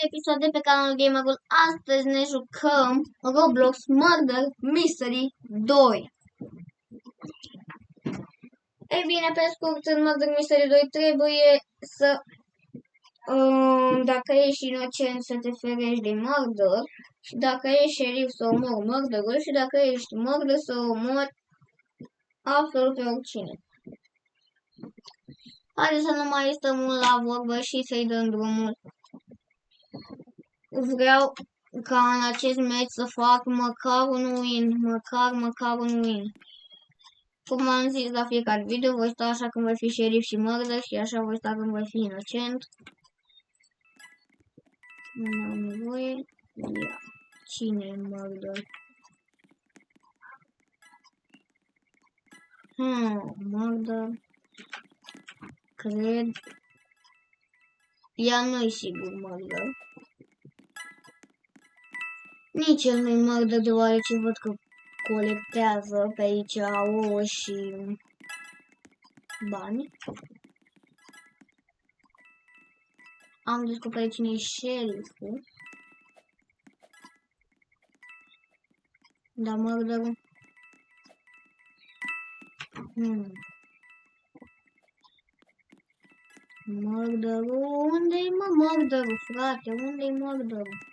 episod de pe canalul Gamerul. Astăzi ne jucăm Roblox Murder Mystery 2. Ei bine, pe scurt, în Murder Mystery 2 trebuie să, dacă ești inocent, să te ferești de murder, și dacă ești șerif să omori murderul, și dacă ești murder să omori absolut pe oricine. Haideți să nu mai stăm la vorbă și să-i dăm drumul. Vreau ca în acest match să fac măcar un win, măcar un win. Cum am zis la fiecare video, voi sta așa când voi fi șerif și murder și așa voi sta când voi fi inocent. Nu am nevoie. Ia. Cine e murder? Murder. Cred. Ea nu-i sigur murder. Nici el nu-i murder, deoarece văd că colectează pe aici ouă și bani. Am descoperit cine e șeriful. Dar murderul... Murderul... Unde-i murderul, frate? Unde-i murderul?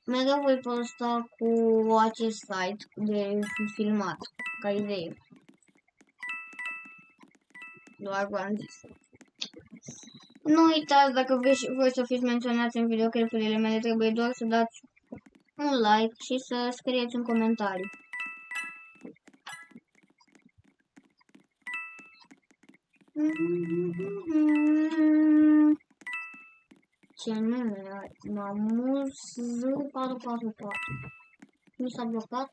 Mereu voi posta cu acest site de filmat, ca idee. Doar v-am zis. Nu uitați, dacă voi să fiți menționați în videoclipurile mele, trebuie doar să dați un like și să scrieți un comentariu. Ce nume ai? Mamuz 444. Nu s-a blocat?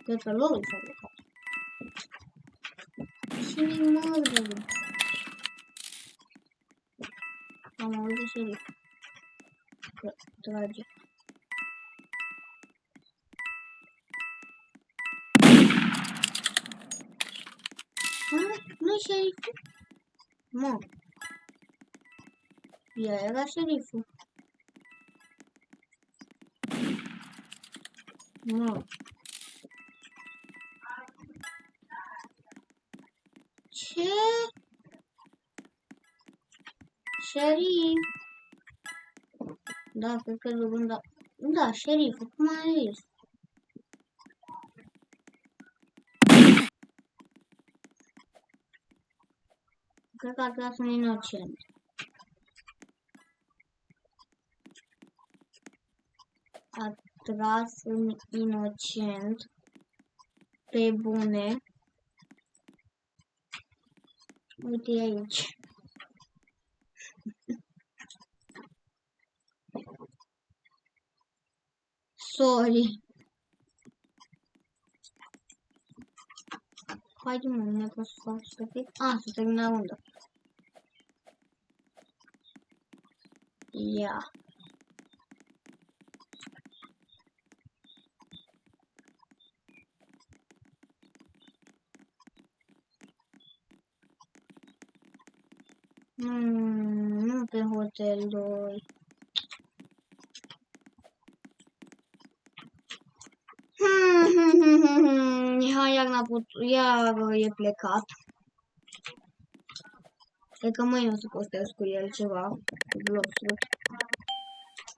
Cred că lor s-a blocat. Cine-i murderul? Am auzit șerif. Că trage. Nu-i șeriful? Mă. Ea era șeriful. Nu. Ce? Șerif. Da, cred că da. Da, șeriful, cum ai zis? Cred că a tras un inocent. A tras un inocent pe bune. Uite aici. Sorry. Haide mă, nu pot să fac să pic. Să termina runda. Ia. Nu pe hotel 2. Iar n-a putut, iar e plecat. Cred că mâine o să postez cu el ceva, cu vloguri.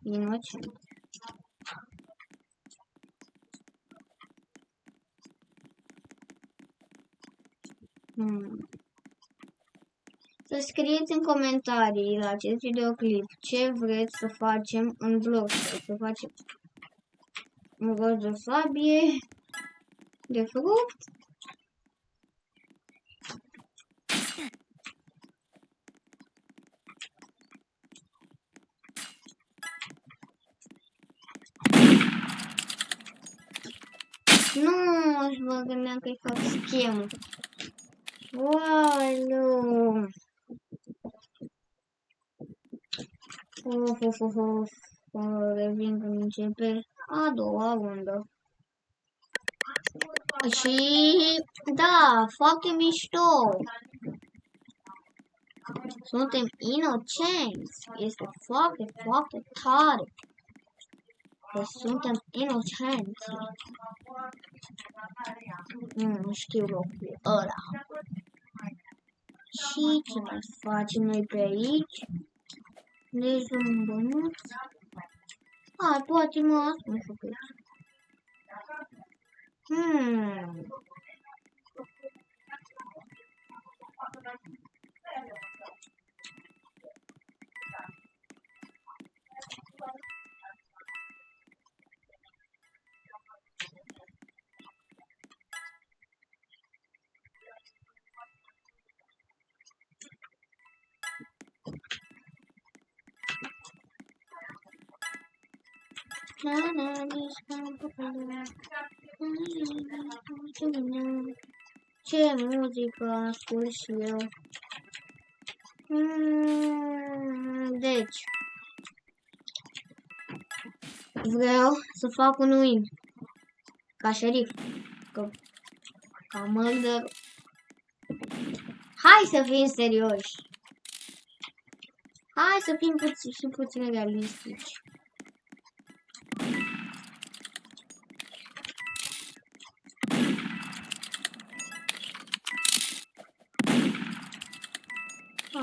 Inocent. Să scrieți în comentarii la acest videoclip ce vreți să facem în vlog. Să facem un rost de sabie, de fruct. Nu, mă gândeam că-i fac schemă. Uau, revin când începe a doua rundă. Și da, foarte mișto. Suntem inocenți. Este foarte, foarte tare. Că suntem inocenți. Nu știu locul ăla. Și ce mai facem noi pe aici? Deci un bănuț. Poate mă ascund și pe aici. Ce muzică ascult și eu? Deci, vreau să fac un win ca șerif, ca murder. Hai să fim serioși. Hai să fim puțin realistici.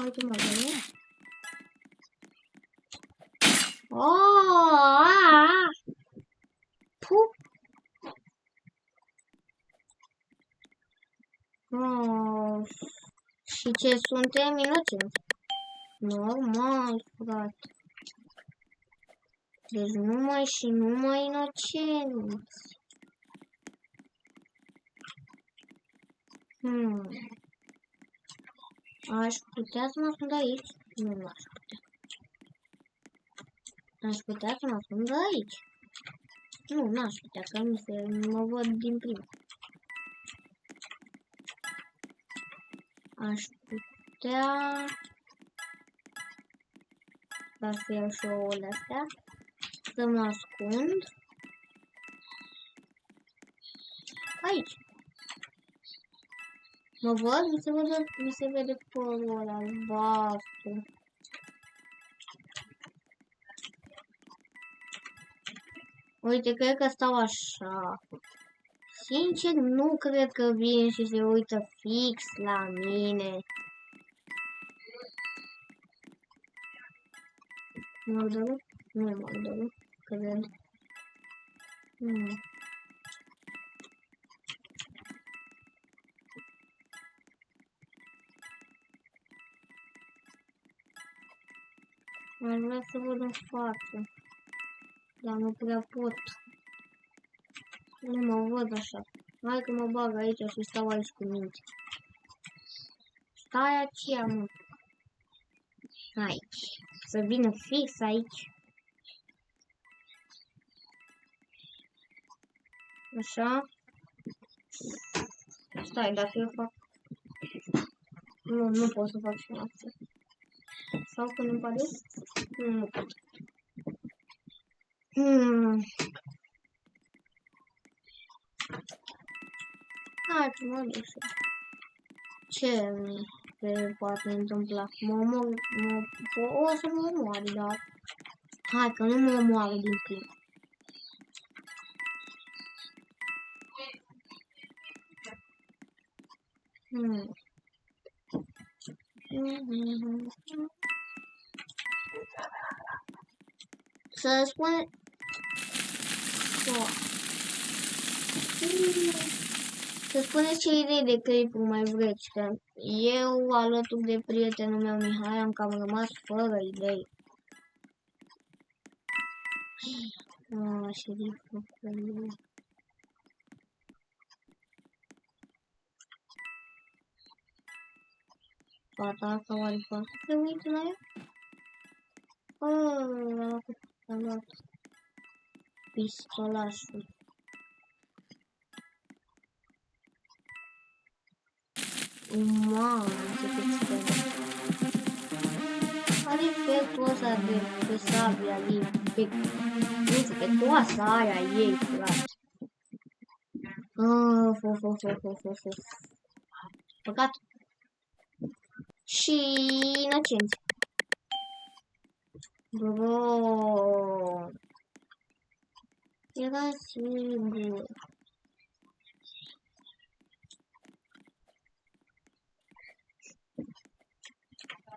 Uite mă, și ce suntem inocenți? Normal, frate. Deci numai și numai inocenți. Aș putea să mă ascund aici? Nu aș putea. Aș putea să mă ascund aici? Nu, n-aș putea, că mă văd din prima. Aș putea să iau și ouăle astea, să mă ascund aici. Mă văd? Mi se vede părul ăla albastru. Uite, cred că stau așa. Sincer, nu cred că vine și se uită fix la mine. Murderul? Nu e murderul, cred. Aș vrea să văd în față, dar nu prea pot. Nu mă văd așa. Hai că mă bag aici și stau aici cu minte. Stai aceea, mă. Aici. Să vină fix aici. Așa. Stai, dacă eu fac... Nu pot să fac și asta. Sau când îmi pare? Nu pot. Hai că mă duc. Ce mi se poate întâmpla? O să mă omoare, dar... Hai că nu mă omoară din plin. Să spune... Să spuneți ce idei de clip mai vreți, că eu, alături de prietenul meu Mihai, am cam rămas fără idei. Șeriful. Fata asta oare poate să uite la ea? Am luat pistolașul. Mamă, ce textură. Are efectul ăsta de pe sabia ei, pe coasa aia ei, frate. Păcat. și inocenți. Bro. Era sigur.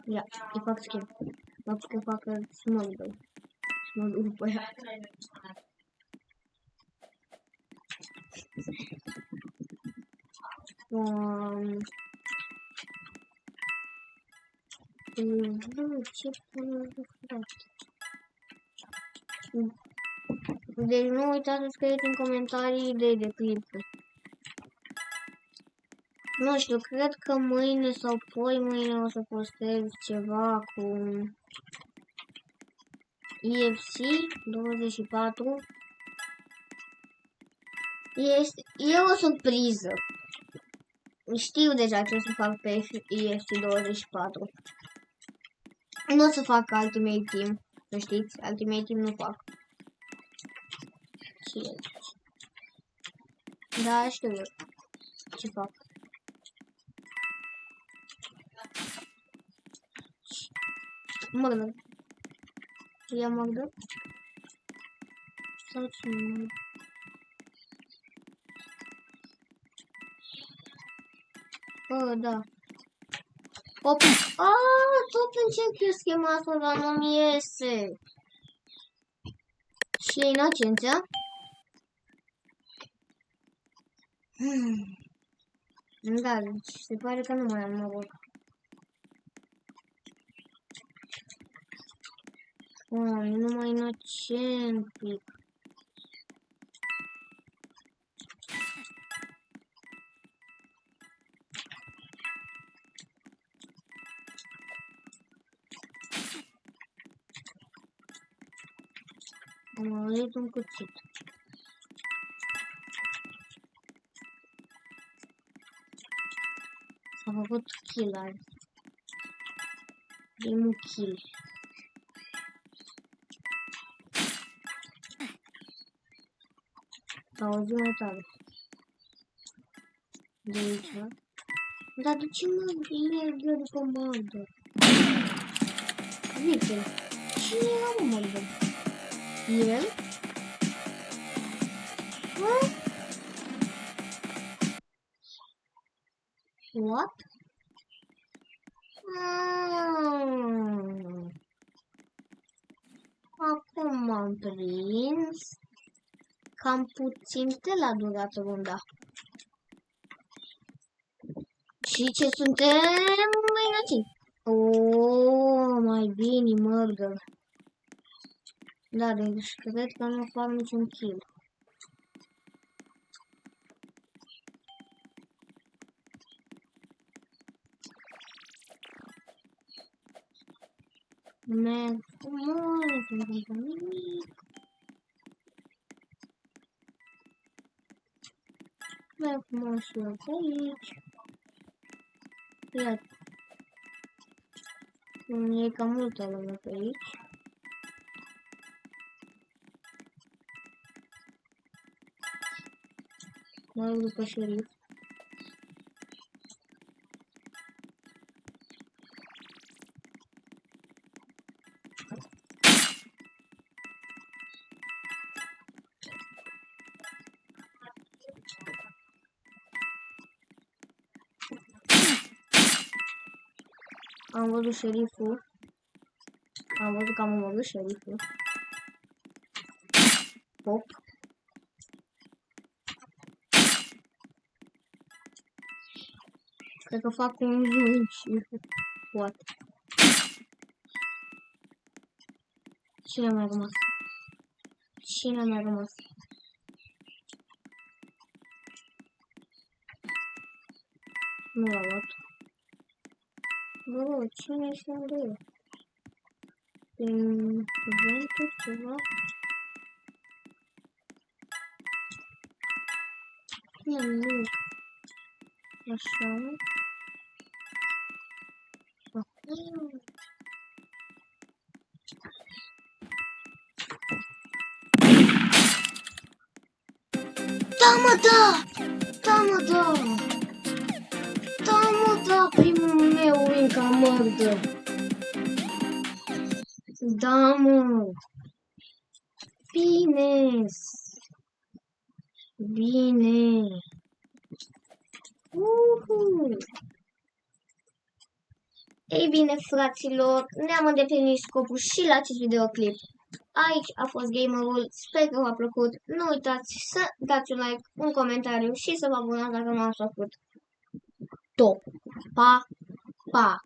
Ia, îi fac schimb. Mă că fac small. Small după ea. Ce deci nu uitați să scrieți în comentarii idei de clipuri. Nu știu, cred că mâine sau poi mâine o să postez ceva cu EFC 24. E o surpriză. Știu deja ce o să fac pe EFC 24. Nu o să fac Ultimate Team, să știți, Ultimate Team nu fac. Da, știu eu ce fac. Murder. Ia murder. Sau cine? Da. Hop. Tot încerc eu schema asta, dar nu-mi iese. Și inocența? Da, deci se pare că nu mai am noroc. Numai inocent pic. Am auzit un cuțit. S-a făcut kill azi. Primul kill. S-a auzit mai tare. De aici. Dar de ce mă merge după murder? Uite. Cine era murder? El? What? Acum m-am prins. Cam puțin de la durat runda. Și ce suntem mai inocenți? Mai bine murder. Da, deci cred că nu fac niciun kill. Merg frumos, nu se întâmplă nimic. Merg frumos și eu pe aici. Iată. E cam multă lume pe aici. Mă duc după șerif. Am văzut șeriful. Am văzut că am omorât șeriful. Hop. Cred că fac un zoom și what? Cine mai rămas? Cine mai rămas? Nu l-a luat. Bă, cine și unde e? Prin cuvântul ceva? Nu. Așa. Da, mă, da! Da, mă, da! Da, mă, Da, primul meu win ca murder. Da, mă. Bine. Bine. Ei bine, fraților, ne-am îndeplinit scopul și la acest videoclip. Aici a fost Gamerul, sper că v-a plăcut. Nu uitați să dați un like, un comentariu și să vă abonați dacă nu ați făcut. Top! Pa! Pa!